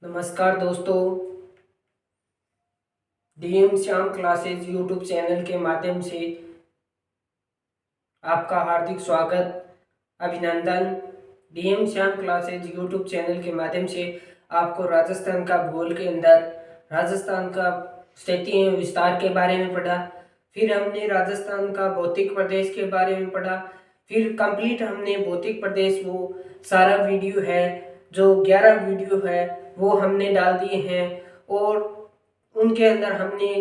नमस्कार दोस्तों, DM Shyam classes YouTube channel के माध्यम से आपका हार्दिक स्वागत, अभिनंदन। DM Shyam classes YouTube channel के माध्यम से आपको राजस्थान का भूगोल के अंदर राजस्थान का क्षेत्रीय विस्तार के बारे में पढ़ा। फिर हमने राजस्थान का भौतिक प्रदेश के बारे में पढ़ा। फिर कंप्लीट हमने भौतिक प्रदेश वो सारा वीडियो है, जो 11 वीडियो है वो हमने डाल दिए हैं और उनके अंदर हमने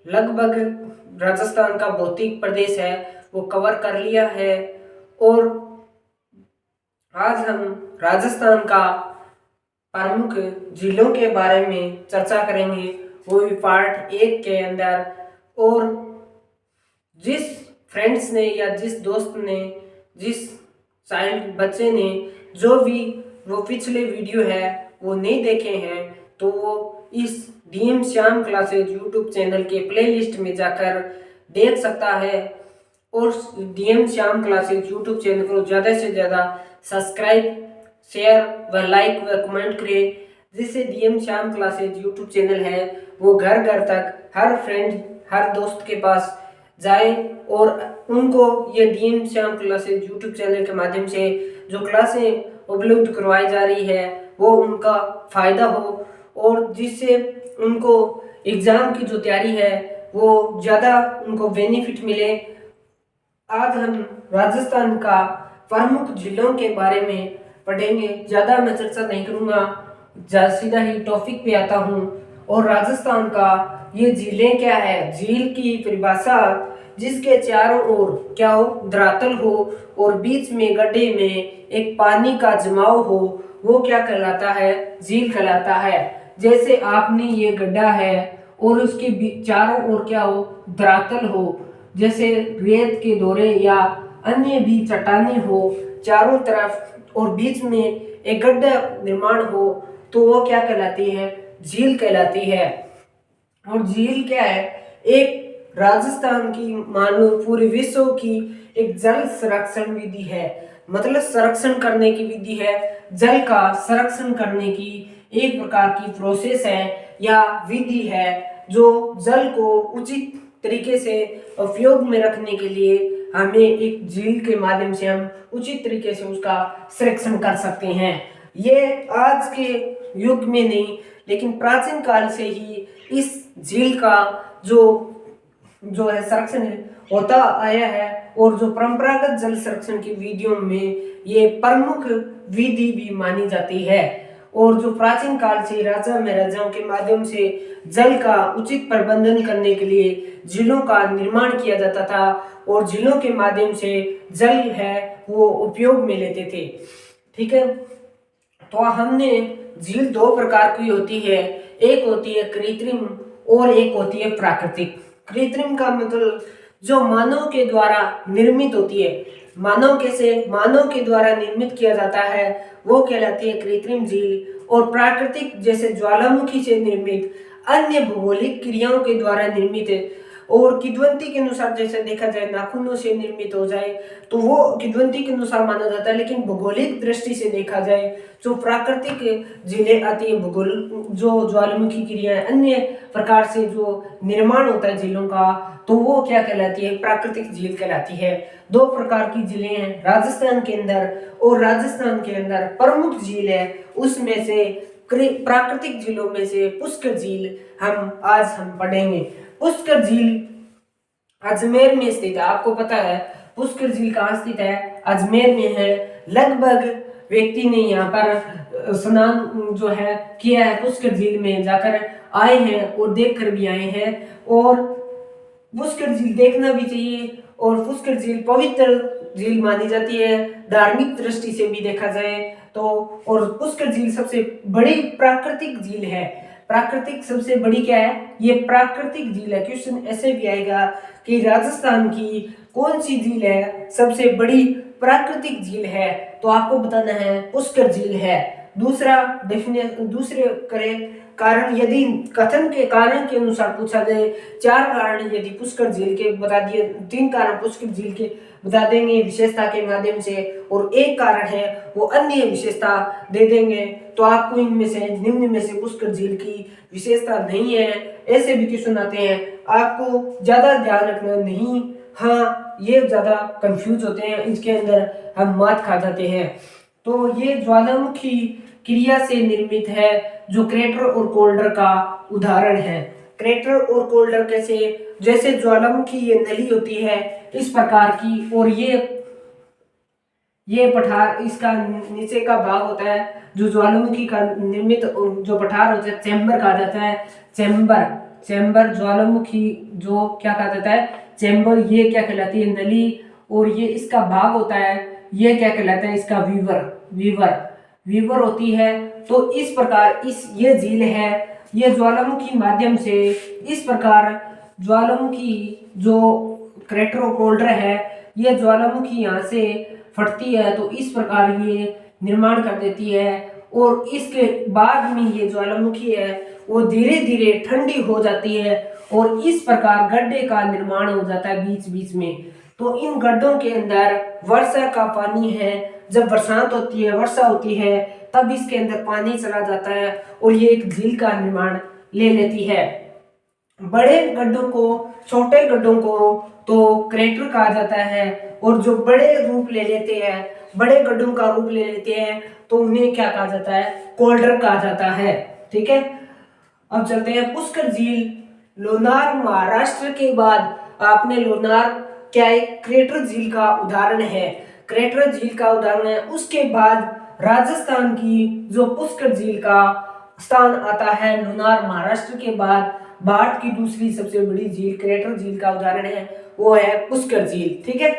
लगभग राजस्थान का भौतिक प्रदेश है वो कवर कर लिया है। और आज हम राजस्थान का प्रमुख जिलों के बारे में चर्चा करेंगे, वो भी पार्ट 1 के अंदर। और जिस फ्रेंड्स ने या जिस दोस्त ने, जिस चाइल्ड बच्चे ने जो भी वो पिछले वीडियो है वो नहीं देखे हैं, तो वो इस DM Shyam classes YouTube channel के प्लेलिस्ट में जाकर देख सकता है। और DM Shyam classes YouTube channel को ज़्यादा से ज़्यादा सब्सक्राइब, शेयर व लाइक व कमेंट करें, जिससे DM Shyam classes YouTube channel है वो घर घर तक हर फ्रेंड, हर दोस्त के पास जाए और उनको ये DM Shyam classes YouTube channel के माध्यम से जो क्लासें उपलब्ध करवाई जा रही है वो उनका फ़ायदा हो और जिससे उनको एग्ज़ाम की जो तैयारी है वो ज़्यादा उनको बेनिफिट मिले। आज हम राजस्थान का प्रमुख जिलों के बारे में पढ़ेंगे। ज़्यादा मैं चर्चा नहीं करूँगा, सीधा ही टॉपिक पे आता हूँ। और राजस्थान का ये झीलें क्या है, झील की परिभाषा जिसके चारों ओर क्या हो, धरातल हो और बीच में गड्ढे में एक पानी का जमाव हो, वो क्या कहलाता है, झील कहलाता है। जैसे आपने ये गड्ढा है और उसके चारों ओर क्या हो, धरातल हो, जैसे रेत के दौरे या अन्य भी चट्टानें हो चारों तरफ और बीच में एक गड्ढा निर्माण हो, तो वो क्या कहलाती है, झील कहलाती है। और झील क्या है, एक राजस्थान की मानो पूरे विश्व की एक जल संरक्षण विधि है, मतलब संरक्षण करने की विधि है। जल का संरक्षण करने की एक प्रकार की प्रोसेस है या विधि है, जो जल को उचित तरीके से उपयोग में रखने के लिए हमें एक झील के माध्यम से हम उचित तरीके से उसका संरक्षण कर सकते हैं। ये आज के युग में नहीं, लेकिन प्राचीन काल से ही इस झील का जो है संरक्षण होता आया है और जो परंपरागत जल संरक्षण की विधियों में ये प्रमुख विधि भी मानी जाती है। और जो प्राचीन काल से राजा महाराजाओं के माध्यम से जल का उचित प्रबंधन करने के लिए झीलों का निर्माण किया जाता था और झीलों के माध्यम से जल है वो उपयोग में लेते थे। ठीक है, तो हमने झील 2 प्रकार की होती है, एक होती है कृत्रिम और एक होती है प्राकृतिक। कृत्रिम का मतलब जो मानव के द्वारा निर्मित होती है, मानव के द्वारा निर्मित किया जाता है वो कहलाती है कृत्रिम झील। और प्राकृतिक जैसे ज्वालामुखी से निर्मित, अन्य भौगोलिक क्रियाओं के द्वारा निर्मित है और किद्वंती के अनुसार जैसे देखा जाए नाखूनों से निर्मित हो जाए तो वो किद्वंती के अनुसार माना जाता है। लेकिन भौगोलिक दृष्टि से देखा जाए जो प्राकृतिक झीलें आती है, भूगोल जो ज्वालामुखी क्रिया अन्य प्रकार से जो निर्माण होता है झीलों का, तो वो क्या कहलाती है, प्राकृतिक झील कहलाती है। 2 प्रकार की झीलें हैं राजस्थान के अंदर, और राजस्थान के अंदर प्रमुख झील है उसमें से प्राकृतिक झीलों में से पुष्कर झील हम पढ़ेंगे। पुष्कर झील अजमेर में स्थित है। आपको पता है पुष्कर झील कहाँ स्थित है, अजमेर में है। लगभग व्यक्ति ने यहाँ पर स्नान जो है किया है, पुष्कर झील में जाकर आए हैं और देख कर भी आए हैं। और पुष्कर झील देखना भी चाहिए और पुष्कर झील पवित्र झील मानी जाती है धार्मिक दृष्टि से भी देखा जाए तो। और पुष्कर झील सबसे बड़ी प्राकृतिक झील है। प्राकृतिक सबसे बड़ी क्या है, ये प्राकृतिक झील है। क्वेश्चन ऐसे भी आएगा कि राजस्थान की कौन सी झील है सबसे बड़ी प्राकृतिक झील है, तो आपको बताना है पुष्कर झील है। दूसरे करें कारण, यदि कथन के कारण के अनुसार पूछा जाए, 4 कारण यदि पुष्कर झील के बता दिए, 3 कारण पुष्कर झील के बता देंगे विशेषता के माध्यम से, और एक कारण है वो अन्य विशेषता दे देंगे, तो आपको इनमें से निम्न में से पुष्कर झील की विशेषता नहीं है, ऐसे भी क्वेश्चन आते हैं। आपको ज्यादा ध्यान रखना नहीं, हाँ ये ज्यादा कंफ्यूज होते हैं, इसके अंदर हम मात खा जाते हैं। तो ये ज्वालामुखी क्रिया से निर्मित है, जो क्रेटर और कोल्डर का उदाहरण है। क्रेटर और कोल्डर कैसे, जैसे ज्वालामुखी ये नली होती है इस प्रकार की, और ये पठार, इसका नीचे का भाग होता है जो ज्वालामुखी का निर्मित जो पठार होता है, चैम्बर कहा जाता है। चैम्बर ज्वालामुखी जो क्या कहा जाता है, चैम्बर, ये क्या कहलाती है, नली, और ये इसका भाग होता है, ये क्या कहलाता है, इसका वीवर होती है। तो इस प्रकार ये झील है, ये ज्वालामुखी माध्यम से इस प्रकार ज्वालामुखी जो क्रेटर कोल्डर है, ये ज्वालामुखी यहाँ से फटती है, तो इस प्रकार ये निर्माण कर देती है, और इसके बाद में ये ज्वालामुखी है वो धीरे धीरे ठंडी हो जाती है, और इस प्रकार गड्ढे का निर्माण हो जाता है बीच बीच में। तो इन गड्ढों के अंदर वर्षा का पानी है, जब बरसात होती है, वर्षा होती है, तब इसके अंदर पानी चला जाता है और ये एक झील का निर्माण ले लेती है। बड़े गड्ढों को, छोटे गड्ढों को तो क्रेटर कहा जाता है, और जो बड़े रूप ले लेते हैं, बड़े गड्ढों का रूप ले लेते हैं, तो उन्हें क्या कहा जाता है, कोल्डर कहा जाता है। ठीक है, अब चलते हैं पुष्कर झील। लोनार महाराष्ट्र के बाद आपने लोनार क्या एक क्रेटर झील का उदाहरण है, क्रेटर झील का उदाहरण है। उसके बाद राजस्थान की जो पुष्कर झील का स्थान आता है, लोनार महाराष्ट्र के बाद भारत की दूसरी सबसे बड़ी झील, क्रेटर झील का उदाहरण है, वो है पुष्कर झील। ठीक है,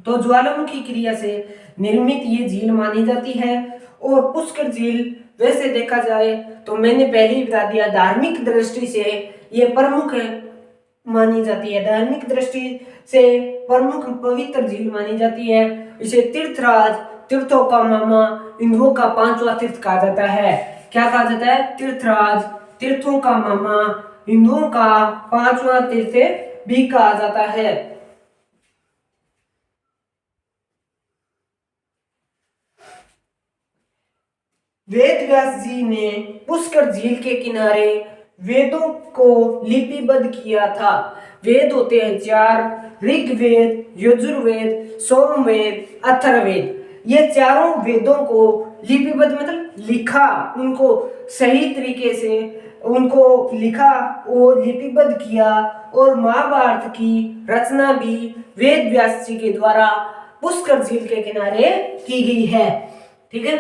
तो ज्वालामुखी क्रिया से निर्मित ये झील मानी जाती है। और पुष्कर झील वैसे देखा जाए तो मैंने पहले ही बता दिया, धार्मिक दृष्टि से ये प्रमुख मानी जाती है, धार्मिक दृष्टि से प्रमुख पवित्र झील मानी जाती है। इसे तीर्थराज, तीर्थों का मामा, हिंदुओं का 5वां तीर्थ कहा जाता है। क्या कहा जाता है, तीर्थराज, तीर्थों का मामा, हिंदुओं का 5वां तीर्थ भी कहा जाता है। वेद व्यास जी ने पुष्कर झील के किनारे वेदों को लिपिबद्ध किया था। वेद होते हैं 4, ऋग्वेद, यजुर्वेद, सोमवेद, अथर्ववेद। ये चारों वेदों को लिपिबद्ध मतलब लिखा, उनको सही तरीके से उनको लिखा, वो लिपिबद्ध किया, और महाभारत की रचना भी वेद व्यास जी के द्वारा पुष्कर झील के किनारे की गई है। ठीक है,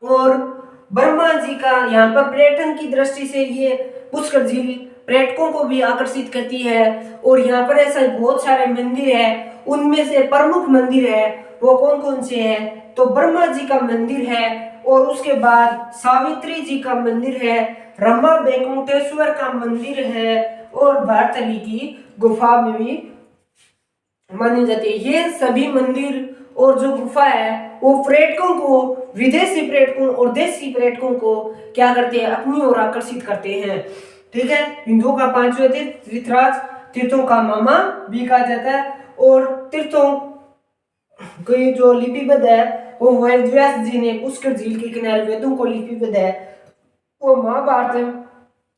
और ब्रह्मा जी का यहाँ पर पर्यटन की दृष्टि से ये पुष्कर झील पर्यटकों को भी आकर्षित करती है, और यहाँ पर ऐसे बहुत सारे मंदिर है, उनमें से प्रमुख मंदिर है वो कौन कौन से है, तो ब्रह्मा जी का मंदिर है, और उसके बाद सावित्री जी का मंदिर है, रमा बैकुंठेश्वर का मंदिर है, और भारतली की गुफा में भी मानी जाती है। ये सभी मंदिर और जो गुफा है वो पर्यटकों को, विदेशी पर्यटकों और देशी पर्यटकों को क्या करते हैं, अपनी ओर आकर्षित करते हैं। ठीक है, हिंदुओं का 5वां तीर्थ तीर्थराज, तीर्थों का मामा भी कहा जाता है, और तीर्थों की जो लिपिबद्ध है वो वेद व्यास जी ने पुष्कर झील के किनारे वेदों को लिपिबद्ध है, वो महाभारत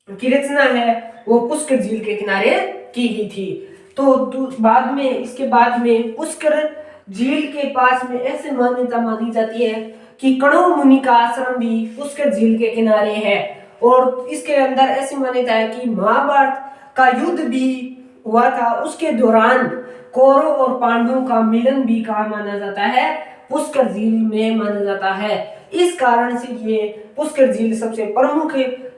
की रचना है वो पुष्कर झील के किनारे की गई थी। तो बाद में, इसके बाद में पुष्कर झील के पास में ऐसे मान्यता मानी जाती है कि कणव मुनि का आश्रम भी पुष्कर झील के किनारे है, और इसके अंदर ऐसी मान्यता है कि महाभारत का युद्ध भी हुआ था, उसके दौरान कौरव और पांडवों का मिलन भी कहा माना जाता है, पुष्कर झील में माना जाता है। इस कारण से ये पुष्कर झील सबसे प्रमुख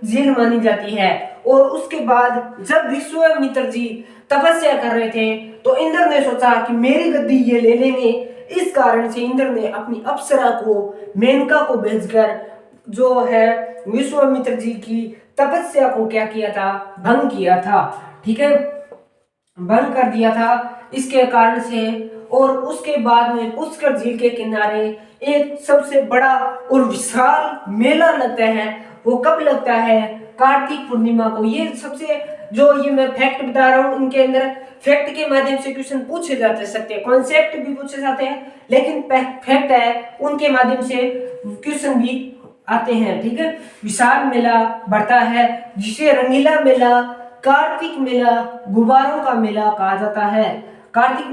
झील मानी जाती है। और उसके बाद जब विश्वामित्र जी तपस्या कर रहे थे तो इंद्र ने सोचा कि मेरी गद्दी ये ले लेंगे, इस कारण से इंद्र ने अपनी अप्सरा को, मेनका को भेजकर जो है विश्वामित्र जी की तपस्या को क्या किया था, भंग किया था। ठीक है, भंग कर दिया था इसके कारण से। और उसके बाद में पुष्कर झील के किनारे एक सबसे बड़ा और विशाल मेला लगता है। वो कब लगता है? कार्तिक पूर्णिमा को। ये सबसे जो ये मैं फैक्ट बता रहा हूँ, इनके अंदर फैक्ट के माध्यम से क्वेश्चन पूछे जाते सकते हैं, कॉन्सेप्ट भी पूछे जाते हैं, लेकिन फैक्ट है उनके माध्यम से क्वेश्चन भी आते हैं। ठीक है, विशाल मेला बढ़ता है जिसे रंगीला मेला, कार्तिक मेला, गुब्बारों का मेला कहा जाता है। कार्तिक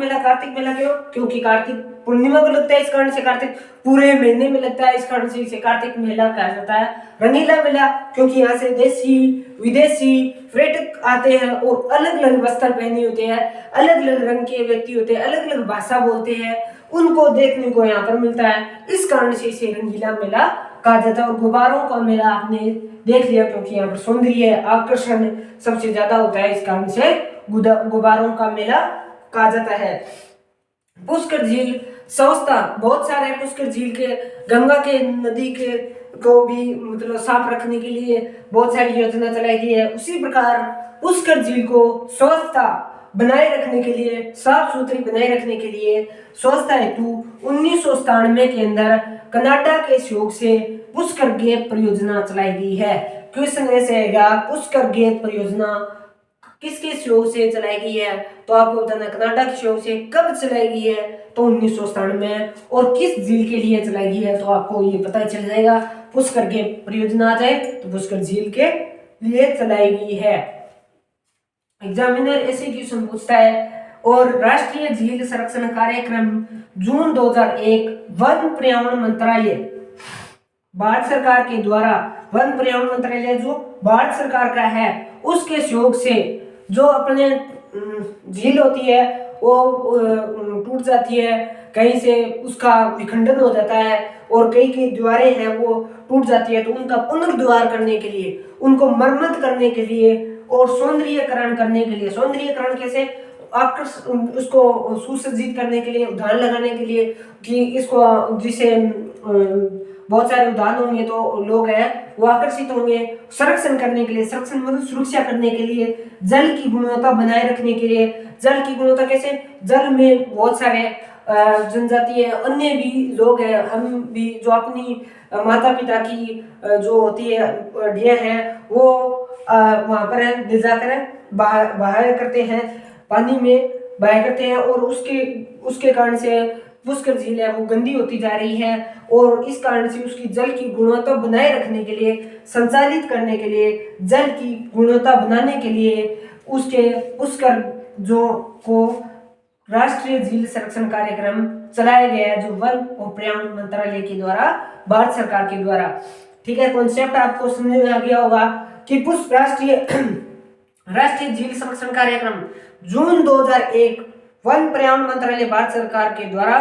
मेला क्यों? क्योंकि कार्तिक पूर्णिमा को लगता है, इस कारण से कार्तिक पूरे महीने में लगता है, इस कारण से इसे कार्तिक मेला कहा जाता है। रंगीला मेला क्योंकि यहाँ से देशी विदेशी पर्यटक आते हैं और अलग अलग वस्त्र पहने होते हैं, अलग अलग रंग के व्यक्ति होते हैं, अलग अलग भाषा बोलते हैं, उनको देखने को यहाँ पर मिलता है, इस कारण से इसे रंगीला मेला कहा जाता है। और गुब्बारों का मेला आपने देख लिया क्योंकि यहाँ पर सौंदर्य आकर्षण सबसे ज्यादा होता है, इस कारण से गुब्बारों का मेला कहा जाता है। पुष्कर झील स्वच्छता, बहुत सारे पुष्कर झील के, गंगा के नदी के को भी मतलब साफ रखने के लिए बहुत सारी योजना चलाई गई है। उसी प्रकार पुष्कर झील को स्वच्छता बनाए रखने के लिए, साफ सुथरी बनाए रखने के लिए स्वच्छता हेतु 1997 के अंदर कनाडा के सहयोग से पुष्कर गेट परियोजना चलाई गई है। क्वेश्चन ऐसे आएगा, पुष्कर गेट परियोजना किसके सहयोग से चलाई गई है? तो आपको बताना कनाडा के सहयोग से। कब चलाई गई है? तो 1997 में। और किस झील के लिए चलाई गई है? तो आपको ये पता चल जाएगा, पुष्कर गेट परियोजना आ जाए तो पुष्कर झील के लिए चलाई गई है। एग्जामिनर ऐसे क्वेश्चन पूछता है। और राष्ट्रीय झील संरक्षण कार्यक्रम जून 2001 वन पर्यावरण मंत्रालय, भारत सरकार के द्वारा, वन पर्यावरण मंत्रालय जो भारत सरकार का है, उसके सहयोग से जो अपने झील होती है वो टूट जाती है, कहीं से उसका विखंडन हो जाता है और कई कई दीवारें हैं वो टूट जाती है, तो उनका पुनर्द्वार करने के लिए, उनको मरम्मत करने के लिए और सौंदर्यीकरण करने के लिए, सौंदर्यीकरण कैसे, उसको सुसज्जित करने के लिए, उद्यान लगाने के लिए, कि इसको जिसे बहुत सारे उद्यान होंगे तो लोग हैं वो आकर्षित होंगे, संरक्षण करने के लिए, संरक्षण मतलब सुरक्षा करने के लिए, जल की गुणवत्ता बनाए रखने के लिए। जल की गुणवत्ता कैसे? जल में बहुत सारे जनजाति है, अन्य भी लोग हैं, हम भी जो अपनी माता पिता की जो होती है हड्डियां हैं वो वहां पर ले जाकर बहाया करते हैं, पानी में बहाया करते हैं, और उसके कारण से पुष्कर झील है वो गंदी होती जा रही है, और इस कारण से उसकी जल की गुणवत्ता बनाए रखने के लिए, संचालित करने के लिए, जल की गुणवत्ता बनाने के लिए उसके पुष्कर जो को राष्ट्रीय झील संरक्षण कार्यक्रम चलाया गया है, जो वन और पर्यावरण मंत्रालय के द्वारा, भारत सरकार के द्वारा। ठीक है, कॉन्सेप्ट आपको समझ में आ गया होगा कि राष्ट्रीय झील संरक्षण कार्यक्रम जून 2001 वन पर्यावरण मंत्रालय भारत सरकार के द्वारा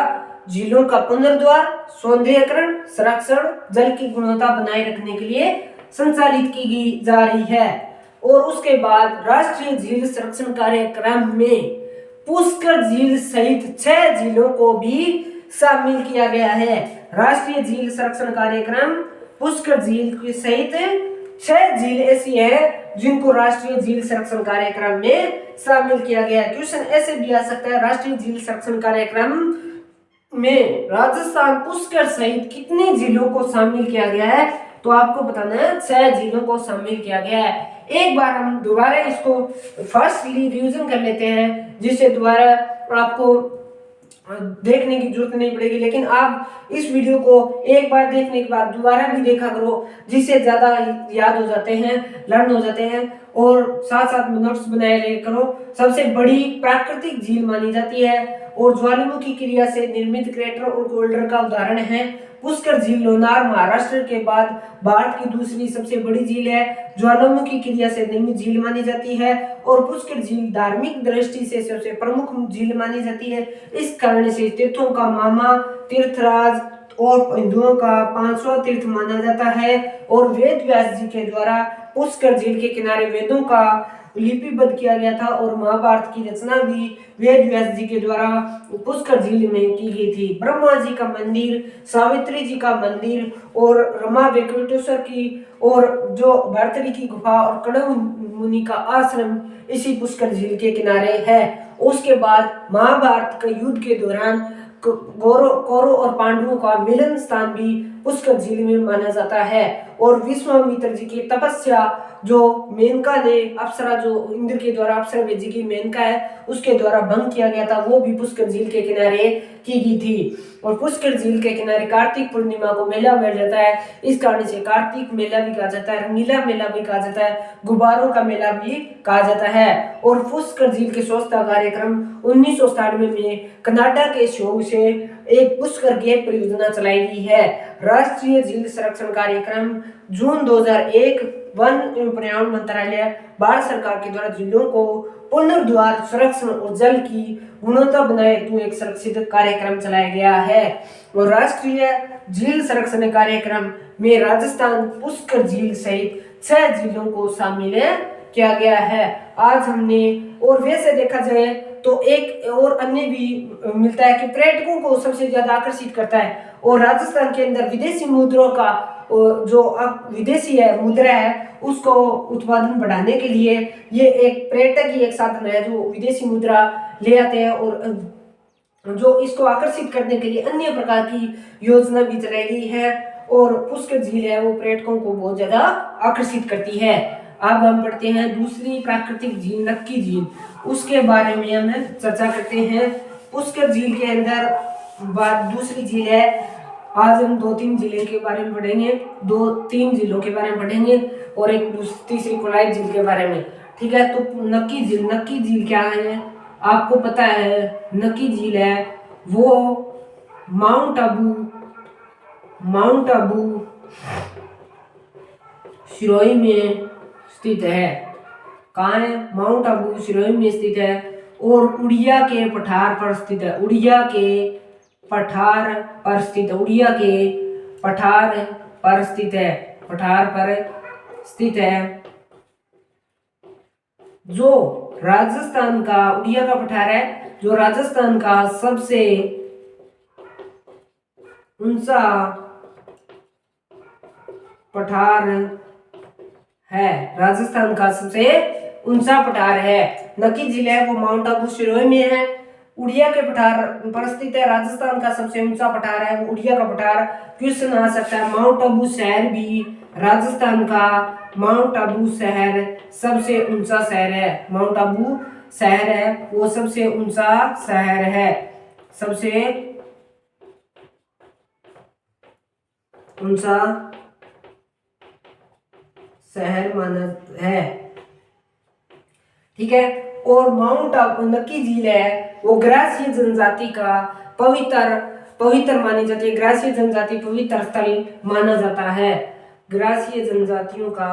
झीलों का पुनर्द्वार, सौंदर्यीकरण, संरक्षण, जल की गुणवत्ता बनाए रखने के लिए संचालित की जा रही है। और उसके बाद राष्ट्रीय झील संरक्षण कार्यक्रम में पुष्कर झील सहित 6 झीलों को भी शामिल किया गया है। राष्ट्रीय झील संरक्षण कार्यक्रम पुष्कर झील के सहित 6 झील ऐसी है जिनको राष्ट्रीय झील संरक्षण कार्यक्रम में शामिल किया गया है। क्वेश्चन ऐसे भी आ सकता है, राष्ट्रीय झील संरक्षण कार्यक्रम में राजस्थान पुष्कर सहित कितने झीलों को शामिल किया गया है? तो आपको बताना है 6 झीलों को शामिल किया गया है। एक बार हम दोबारा इसको फर्स्टली रिवीजन कर लेते हैं, जिससे दोबारा आपको देखने की जरूरत नहीं पड़ेगी, लेकिन आप इस वीडियो को एक बार देखने के बाद दोबारा भी देखा करो, जिससे ज्यादा याद हो जाते हैं, लर्न हो जाते हैं, और साथ साथ में नोट्स बनाए ले करो। सबसे बड़ी प्राकृतिक झील मानी जाती है और ज्वालामुखी क्रिया से निर्मित क्रेटर और गोल्डर का उदाहरण है। पुष्कर झील लोनार महाराष्ट्र के बाद भारत की दूसरी सबसे बड़ी झील है, ज्वालामुखी क्रिया से निर्मित झील मानी जाती है, और पुष्कर झील धार्मिक दृष्टि से सबसे प्रमुख झील मानी जाती है। इस कारण से तीर्थों का मामा, तीर्थराज और हिंदुओं का 5वां तीर्थ माना जाता है। और वेद व्यास जी के द्वारा पुष्कर झील के किनारे वेदों का लिपिबद्ध किया गया था, और महाभारत की रचना भी वेद व्यास जी के द्वारा पुष्कर झील में की गई थी। ब्रह्मा जी का मंदिर, सावित्री जी का मंदिर, और रमा वेंकटेश्वर की, और जो भर्तरी की गुफा और कणव मुनि का आश्रम इसी पुष्कर झील के किनारे है। उसके बाद महाभारत के युद्ध के दौरान कौरव और पांडवों का मिलन स्थान भी पुष्कर झील में माना जाता है। और विश्वामित्र जी की तपस्या जो मेनका ने अप्सरा, जो इंद्र के द्वारा अप्सरा भेजी की मेनका है, उसके द्वारा भंग किया गया था, वो भी पुष्कर झील के किनारे की गई थी। और पुष्कर झील के किनारे कार्तिक पूर्णिमा को मेला बैठ जाता है। इस कारण से कार्तिक मेला भी कहा जाता है, रंगीला मेला भी कहा जाता है, गुब्बारों का मेला भी कहा जाता है। और पुष्कर झील के स्वच्छता कार्यक्रम 1997 में कनाडा के सहयोग से एक पुष्कर गेट परियोजना चलाई गई है। राष्ट्रीय झील संरक्षण कार्यक्रम जून 2001 वन एवं पर्यावरण मंत्रालय भारत सरकार के द्वारा झीलों को पुनर्द्वार संरक्षण और जल की गुणवत्ता बनाए हेतु एक संरक्षित कार्यक्रम चलाया गया है। और राष्ट्रीय झील संरक्षण कार्यक्रम में राजस्थान पुष्कर झील सहित 6 झीलों को शामिल किया गया है। आज हमने, और वैसे देखा जाए तो एक और अन्य भी मिलता है कि पर्यटकों को सबसे ज्यादा आकर्षित करता है। और राजस्थान के अंदर विदेशी मुद्राओं का जो विदेशी है मुद्रा है उसको उत्पादन बढ़ाने के लिए ये एक पर्यटक ही एक साधन है जो विदेशी मुद्रा ले आते हैं। और जो इसको आकर्षित करने के लिए अन्य प्रकार की योजना भी चलाई गई है। और पुष्कर झील है वो पर्यटकों को बहुत ज्यादा आकर्षित करती है। अब हम पढ़ते हैं दूसरी प्राकृतिक झील नक्की झील, उसके बारे में हम चर्चा करते हैं। पुष्कर झील के अंदर दूसरी झील है। आज हम 2-3 जिले के बारे में पढ़ेंगे, 2-3 जिलों के बारे में पढ़ेंगे और एक तीसरी कोलाई झील के बारे में। ठीक है, तो नक्की झील क्या है आपको पता है? नक्की झील है वो माउंट आबू सिरोही में स्थित है। कहाँ है? माउंट आबू सिरोही में स्थित है और उड़िया के पठार पर स्थित है। उड़िया के पठार पर स्थित है। जो राजस्थान का उड़िया का पठार है, जो राजस्थान का सबसे ऊंचा पठार है। राजस्थान का सबसे ऊंचा पठार है। नक्की झील है वो माउंट आबू सिरोही में है, उड़िया के पठार पर स्थित है। राजस्थान का सबसे ऊंचा पठार है वो उड़िया का पठार। क्वेश्चन आ सकता है माउंट आबू शहर भी राजस्थान का, माउंट आबू शहर सबसे ऊंचा शहर है। माउंट आबू शहर है वो सबसे ऊंचा शहर है, सबसे ऊंचा शहर माना है। ठीक है, और माउंट आबू नक्की झील है वो ग्रासीय जनजाति का पवित्र मानी जाती है। ग्रासीय जनजाति पवित्र स्थल माना जाता है। ग्रासीय जनजाति का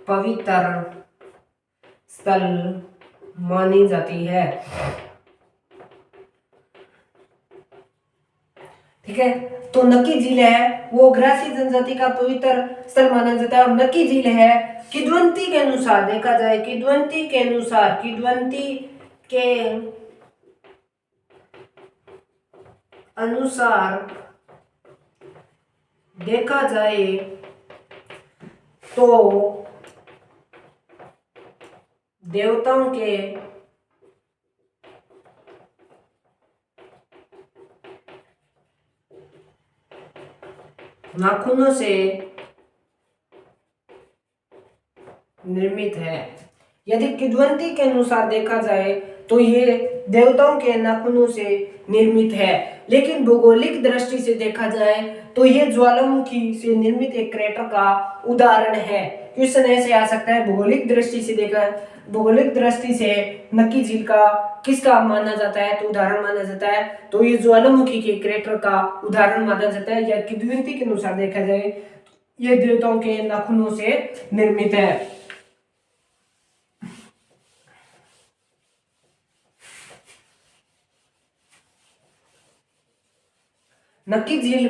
पवित्र स्थल मानी जाती है। ठीक है, तो नक्की झील है वो ग्रासीय जनजाति का पवित्र स्थल माना जाता है। और नक्की झील है किद्वंती के अनुसार देखा जाए, किद्वंती के अनुसार देखा जाए तो देवताओं के नाखूनों से निर्मित है। यदि किद्वंती के अनुसार देखा जाए तो ये देवताओं के नाखूनों से निर्मित है। लेकिन भौगोलिक दृष्टि से देखा जाए तो ये ज्वालामुखी से निर्मित एक क्रेटर का उदाहरण है। क्वेश्चन ऐसे आ सकता है भौगोलिक दृष्टि से नक्की झील का किसका माना जाता है, तो उदाहरण माना जाता है तो ये ज्वालामुखी के क्रेटर का उदाहरण माना जाता है। या किद्वंती के अनुसार देखा जाए ये देवताओं के नाखूनों से निर्मित है। नक्की झील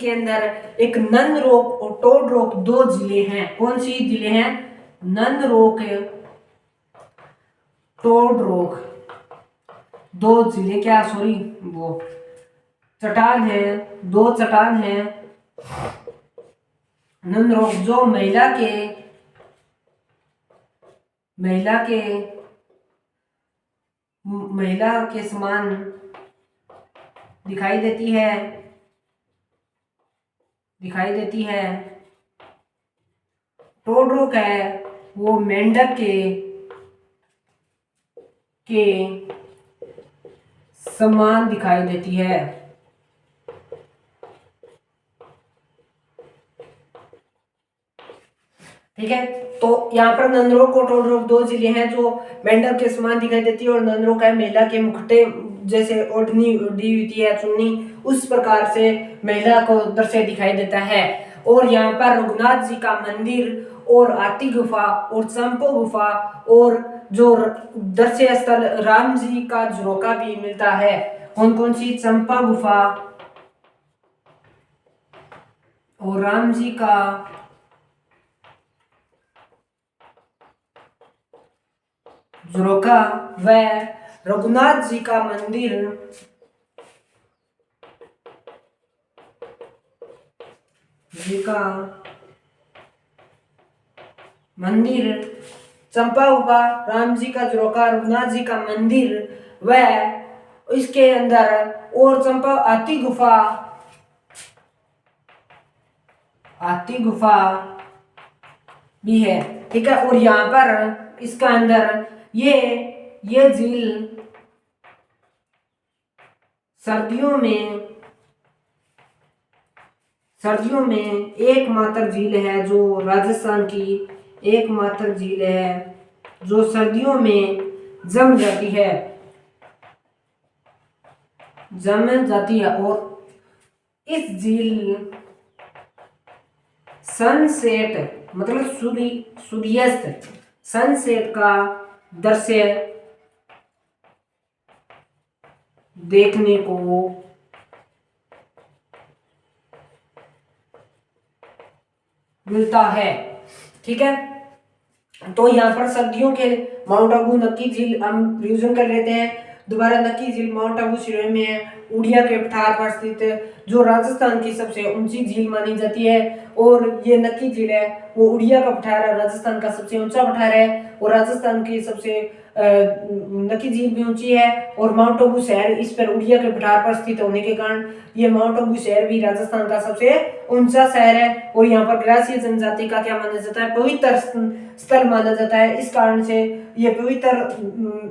के अंदर एक नंद रोक और टोड रोक 2 जिले हैं। कौन सी जिले हैं? नंद रोक, टोड रोक 2 जिले, क्या सॉरी वो चट्टान है, 2 चट्टान है नंदरोग जो महिला के समान दिखाई देती है। टोडरोक है वो मेंढक के समान दिखाई देती है। ठीक है, तो यहाँ पर नंदरोग और टोडरोक दो जिले हैं जो मेंढक के समान दिखाई देती है, और नंदरोग है महिला के मुखटे जैसे ओढ़नी ओढ़ी होती है चुन्नी, उस प्रकार से महिला को दृश्य दिखाई देता है। और यहाँ पर रघुनाथ जी का मंदिर और हाथी गुफा और चंपो गुफा और जो दर्शनीय स्थल राम जी का झरोका भी मिलता है। कौन कौन सी? चंपा गुफा और राम जी का झरोका व रघुनाथ जी का मंदिर चंपा गुफा, राम जी का झरोका, रघुनाथ जी का मंदिर व इसके अंदर और चंपा हाथी गुफा भी है। ठीक है, और यहाँ पर इसका अंदर ये झील सर्दियों में एकमात्र झील है जो राजस्थान की एकमात्र झील है जो सर्दियों में जम जाती है और इस झील सनसेट मतलब सूर्यास्त सनसेट का दृश्य देखने को मिलता है। ठीक है, तो यहाँ पर सर्दियों के माउंट आबू नक्की झील हम रिविजन कर लेते हैं दोबारा। नक्की झील माउंट आबू सिरोही में है, उड़िया के पठार पर स्थित है, जो राजस्थान की सबसे ऊंची झील मानी जाती है। और ये नक्की झील है वो उड़िया का पठार है, राजस्थान का सबसे ऊंचा पठार है और राजस्थान की सबसे नक्की झील भी ऊंची है। और माउंट आबू शहर इस पर उड़िया के पठार पर स्थित होने के कारण ये माउंट आबू शहर भी राजस्थान का सबसे ऊंचा शहर है। और यहाँ पर ग्रासीय जनजाति का क्या माना जाता है? पवित्र स्थल माना जाता है, इस कारण से ये पवित्र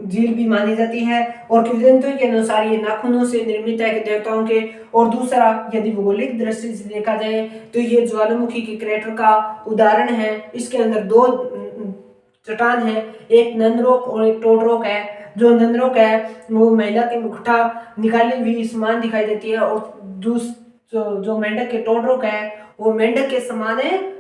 झील भी मानी जाती है। और किंवदंतियों के अनुसार ये नाखूनों से निर्मित है देवताओं के। और दूसरा, यदि भौगोलिक दृष्टि से देखा जाए तो ये ज्वालामुखी के क्रेटर का उदाहरण है। इसके अंदर दो चट्टान है, एक नंदरोक और एक टोडरोक है। जो नंदरोक है वो महिला के मुखटा निकाली हुई समान दिखाई देती है, और जो मेंढक के टोडरोक है वो मेंढक के समान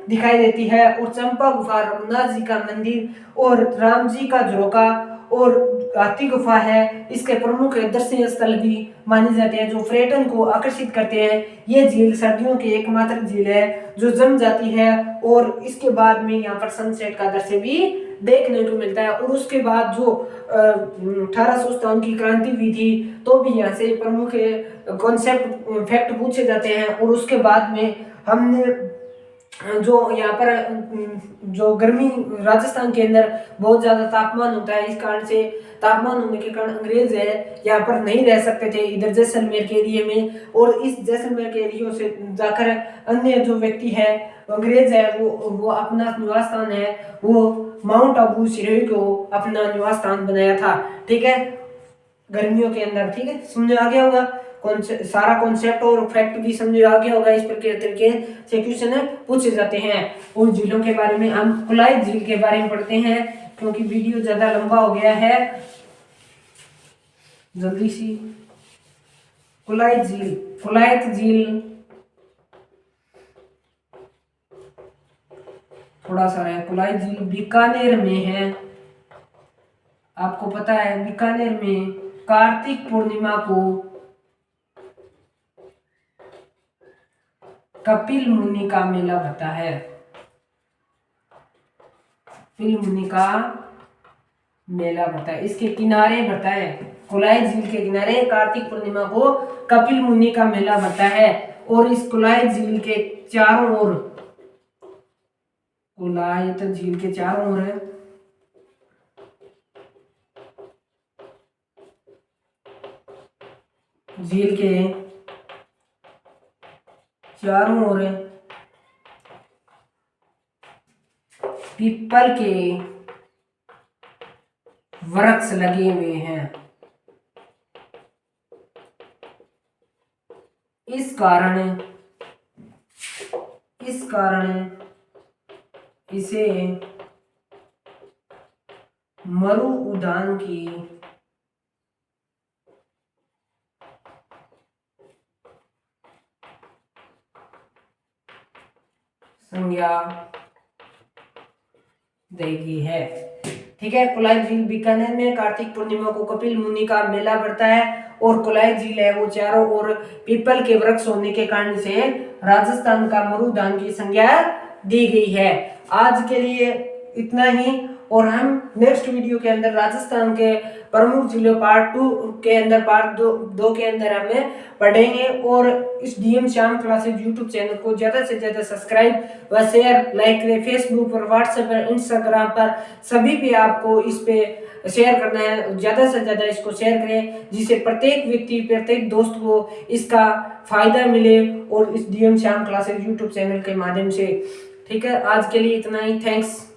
दिखाई देती है। और चंपा गुफा रघुनाथ जी का मंदिर और राम जी का झरोका और हाथी गुफा है, इसके प्रमुख दर्शनीय स्थल भी माने जाते हैं जो पर्यटन को आकर्षित करते हैं। ये झील सर्दियों की एकमात्र झील है जो जम जाती है, और इसके बाद में यहाँ पर सनसेट का दृश्य भी देखने को मिलता है। और उसके बाद जो 1857 की क्रांति हुई थी तो भी यहाँ से प्रमुख कॉन्सेप्ट फैक्ट पूछे जाते हैं। और उसके बाद में हमने जो यहाँ पर जो गर्मी राजस्थान के अंदर बहुत ज़्यादा तापमान होता है, इस कारण से तापमान होने के कारण अंग्रेज है यहाँ पर नहीं रह सकते थे इधर जैसलमेर के एरिया में। और इस जैसलमेर के एरिया से जाकर अन्य जो व्यक्ति है अंग्रेज है वो अपना निवास स्थान है वो माउंट आबू सिरोही को अपना निवास स्थान बनाया था। ठीक है, गर्मियों के अंदर। ठीक है, समझ आ गया होगा सारा कॉन्सेप्ट और फैक्ट भी समझ आ गया होगा। इस प्रकार तरीके से क्वेश्चन पूछे जाते हैं। और झीलों के बारे में हम कुलायत झील के बारे में पढ़ते हैं क्योंकि वीडियो ज्यादा लंबा हो गया है। जल्दी सी कुलायत झील थोड़ा सा है। कुलायत झील बीकानेर में है। आपको पता है बीकानेर में कार्तिक पूर्णिमा को कपिल मुनि का मेला भरता है। कपिल मुनि का मेला भरता है, इसके किनारे भरता है। कुलायत झील के किनारे कार्तिक पूर्णिमा को कपिल मुनि का मेला भरता है। और इस कुलायत झील के चारों ओर कुलायतन झील के चारों ओर है। झील के चारों ओर पीपल के वृक्ष लगे हुए हैं। इस कारण इसे मरु उद्यान की संज्ञा देगी है। ठीक है। कुलाय झील बीकानेर में कार्तिक पूर्णिमा को कपिल मुनि का मेला बढ़ता है और कुलाय झील है वो चारों ओर पीपल के वृक्ष होने के कारण से राजस्थान का मरुदान की संज्ञा दी गई है। आज के लिए इतना ही, और हम नेक्स्ट वीडियो के अंदर राजस्थान के प्रमुख जिलों पार्ट 2 के अंदर पार्ट 2 के अंदर हमें पढ़ेंगे। और इस DM Shyam classes YouTube channel को ज्यादा से ज्यादा सब्सक्राइब व शेयर लाइक करें। फेसबुक पर, व्हाट्सएप पर, इंस्टाग्राम पर सभी पे आपको इस पे शेयर करना है। ज्यादा से ज्यादा इसको शेयर करें जिससे प्रत्येक व्यक्ति, प्रत्येक दोस्त को इसका फायदा मिले और इस DM Shyam classes YouTube channel के माध्यम से। ठीक है। आज के लिए इतना ही। थैंक्स।